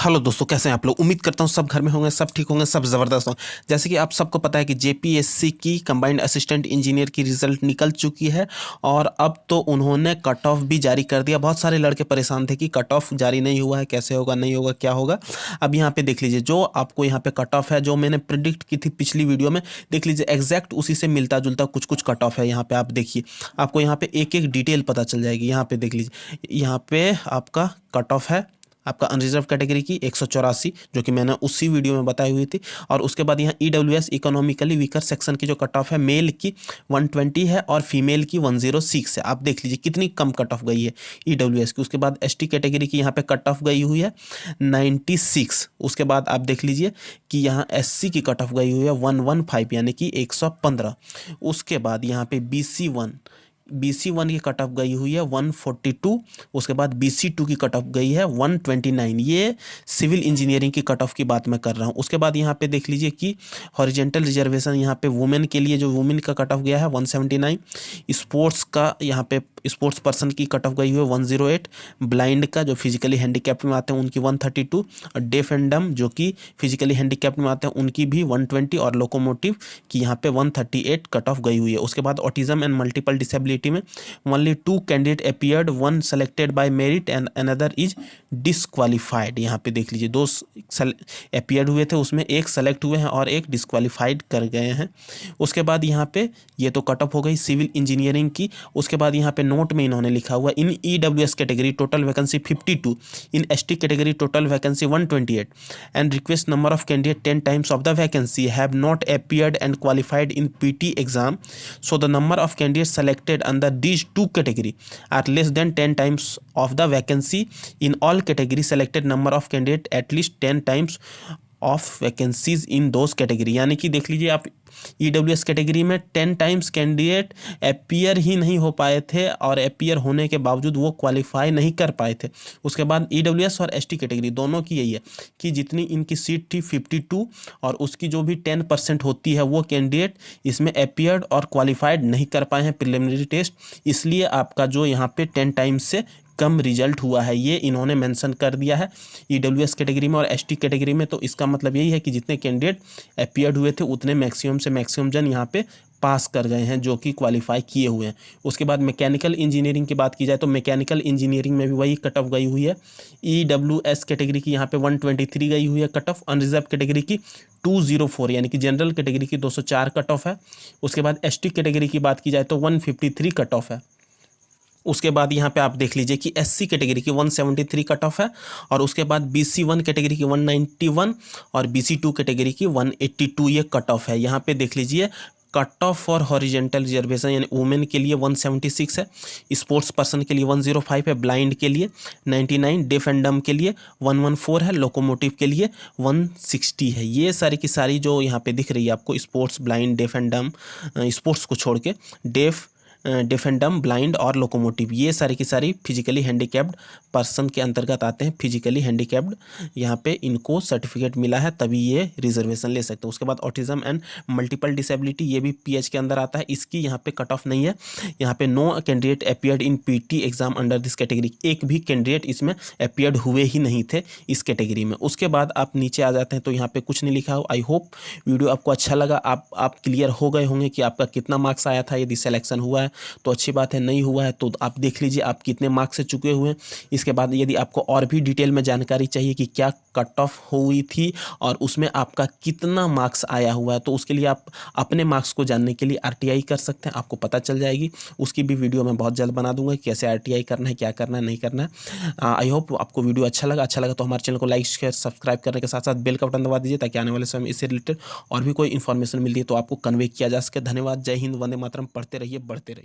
Hello दोस्तों, कैसे हैं आप लोग। उम्मीद करता हूँ सब घर में होंगे, सब ठीक होंगे, सब ज़बरदस्त होंगे। जैसे कि आप सबको पता है कि जेपीएससी की कंबाइंड असिस्टेंट इंजीनियर की रिज़ल्ट निकल चुकी है और अब तो उन्होंने कट ऑफ भी जारी कर दिया। बहुत सारे लड़के परेशान थे कि कट ऑफ जारी नहीं हुआ है, कैसे होगा, नहीं होगा, क्या होगा। अब यहाँ पे देख लीजिए, जो आपको यहाँ पे कट ऑफ है, जो मैंने प्रिडिक्ट की थी पिछली वीडियो में, देख लीजिए एग्जैक्ट उसी से मिलता जुलता कुछ कुछ कट ऑफ है। यहाँ पे आप देखिए, आपको यहाँ पे एक एक डिटेल पता चल जाएगी। यहाँ पे देख लीजिए, यहाँ पे आपका कट ऑफ है आपका अनरिजर्व कैटेगरी की 184, जो कि मैंने उसी वीडियो में बताई हुई थी। और उसके बाद यहाँ ईडब्ल्यूएस इकोनॉमिकली वीकर सेक्शन की जो कट ऑफ है, मेल की 120 है और फीमेल की 106 है। आप देख लीजिए कितनी कम कट ऑफ गई है ईडब्ल्यूएस की। उसके बाद एसटी कैटेगरी की यहाँ पे कट ऑफ गई हुई है 96। उसके बाद आप देख लीजिए कि यहाँ एससी की कट ऑफ गई हुई है 115 यानी कि 115। उसके बाद यहाँ पे BC1 की कट ऑफ गई हुई है 142। उसके बाद BC2 की कट ऑफ गई है 129। ये सिविल इंजीनियरिंग की कट ऑफ की बात मैं कर रहा हूँ। उसके बाद यहाँ पे देख लीजिए कि हॉरिजेंटल रिजर्वेशन यहाँ पे वुमेन के लिए, जो वुमेन का कट ऑफ गया है 179। स्पोर्ट्स का यहाँ पे स्पोर्ट्स पर्सन की कट ऑफ गई हुई है 108। ब्लाइंड का, जो फिजिकली हैंडीकैप्ड में आते हैं, उनकी 132। और डेफ एंड डम, जो कि फिजिकली हैंडीकैप्ड में आते हैं, उनकी भी 120। और लोकोमोटिव की यहाँ पे 138 कट ऑफ गई हुई है। उसके बाद ऑटिज्म एंड मल्टीपल डिसेबिलिटी में only 2 candidate appeared, 1 selected bye merit and another is disqualified. यहाँ पे देख लीजिए 2 अपीयर्ड हुए थे, उसमें 1 सेलेक्ट हुए हैं और 1 डिसक्वालीफाइड कर गए हैं। उसके बाद यहाँ पे ये तो कट ऑफ हो गई सिविल इंजीनियरिंग की। उसके बाद यहाँ पे नोट में इन्होंने लिखा हुआ, in EWS category total vacancy 52, in ST category total vacancy 128 and request number of candidate 10 times of the vacancy have not appeared and qualified in PT exam, so the number of candidate selected under these 2 category are less than 10 times of the vacancy in all category selected number of candidate at least 10 times of vacancies in those category. यानी कि देख लीजिए आप, EWS category में 10 times candidate appear ही नहीं हो पाए थे और अपीयर होने के बावजूद वो क्वालिफाई नहीं कर पाए थे। उसके बाद ईडब्ल्यूएस और एसटी कैटेगरी दोनों की यही है कि जितनी इनकी सीट थी 52 और उसकी जो भी 10% होती है, वो कैंडिडेट इसमें अपीयर्ड और क्वालिफाइड नहीं कर पाए हैं प्रिलिमिनरी टेस्ट, इसलिए आपका जो यहाँ पे 10 टाइम्स से कम रिजल्ट हुआ है, ये इन्होंने मेंशन कर दिया है ईडब्ल्यूएस कैटेगरी में और एसटी कैटेगरी में। तो इसका मतलब यही है कि जितने कैंडिडेट अपीयर्ड हुए थे, उतने मैक्सिमम से मैक्सिमम जन यहाँ पे पास कर गए हैं, जो कि क्वालिफाई किए हुए हैं। उसके बाद मैकेनिकल इंजीनियरिंग की बात की जाए तो मैकेनिकल इंजीनियरिंग में भी वही कट ऑफ गई हुई है। ईडब्ल्यूएस कैटेगरी की यहाँ पे 123 गई हुई है कट ऑफ, अनरिजर्व कैटेगरी की 204 यानी कि जनरल कैटेगरी की 204 कट ऑफ है। उसके बाद एसटी कैटेगरी की बात की जाए तो 153 कट ऑफ है। उसके बाद यहाँ पे आप देख लीजिए कि एससी कैटेगरी की 173 कट ऑफ है और उसके बाद BC1 कैटेगरी की 191 और BC2 कैटेगरी की 182 ये कट ऑफ है। यहाँ पे देख लीजिए cut off for horizontal reservation यानी वुमेन के लिए 176 है, स्पोर्ट्स पर्सन के लिए 105 है, ब्लाइंड के लिए 99, डेफ एंड डम के लिए 114 है, लोकोमोटिव के लिए 160 है। ये सारी की सारी जो यहाँ पे दिख रही है आपको, स्पोर्ट्स, ब्लाइंड, डेफ एंड डम, स्पोर्ट्स को छोड़ के डेफ एंड डम, ब्लाइंड और लोकोमोटिव, ये सारी की सारी फिजिकली हैंडीकैप्ड पर्सन के अंतर्गत आते हैं। फिजिकली हैंडीकैप्ड यहाँ पे इनको सर्टिफिकेट मिला है, तभी ये रिजर्वेशन ले सकते हैं। उसके बाद ऑटिज्म एंड मल्टीपल डिसेबिलिटी, ये भी पीएच के अंदर आता है, इसकी यहाँ पे कट ऑफ नहीं है। यहाँ पे no candidate appeared in PT exam under this category, एक भी कैंडिडेट इसमें अपीयर्ड हुए ही नहीं थे इस कैटेगरी में। उसके बाद आप नीचे आ जाते हैं तो यहाँ पे कुछ नहीं लिखा हो। आई होप वीडियो आपको अच्छा लगा, आप क्लियर हो गए होंगे कि आपका कितना मार्क्स आया था। यदि सिलेक्शन हुआ है तो अच्छी बात है, नहीं हुआ है तो आप देख लीजिए आप कितने मार्क्स से चुके हुए हैं। इसके बाद यदि आपको और भी डिटेल में जानकारी चाहिए कि क्या कट ऑफ हुई थी और उसमें आपका कितना मार्क्स आया हुआ है, तो उसके लिए आप अपने मार्क्स को जानने के लिए RTI कर सकते हैं, आपको पता चल जाएगी। उसकी भी वीडियो मैं बहुत जल्द बना दूंगा, कैसे RTI करना है, क्या करना है, नहीं करना है। आई होप आपको वीडियो अच्छा लगा तो हमारे चैनल को लाइक, शेयर, सब्सक्राइब करने के साथ साथ बेल का बटन दबा दीजिए, ताकि आने वाले समय इससे रिलेटेड और भी कोई इन्फॉर्मेशन मिलती है तो आपको कन्वे किया जा सके। धन्यवाद, जय हिंद, वंदे मातरम। पढ़ते रहिए, बढ़ते रहिए।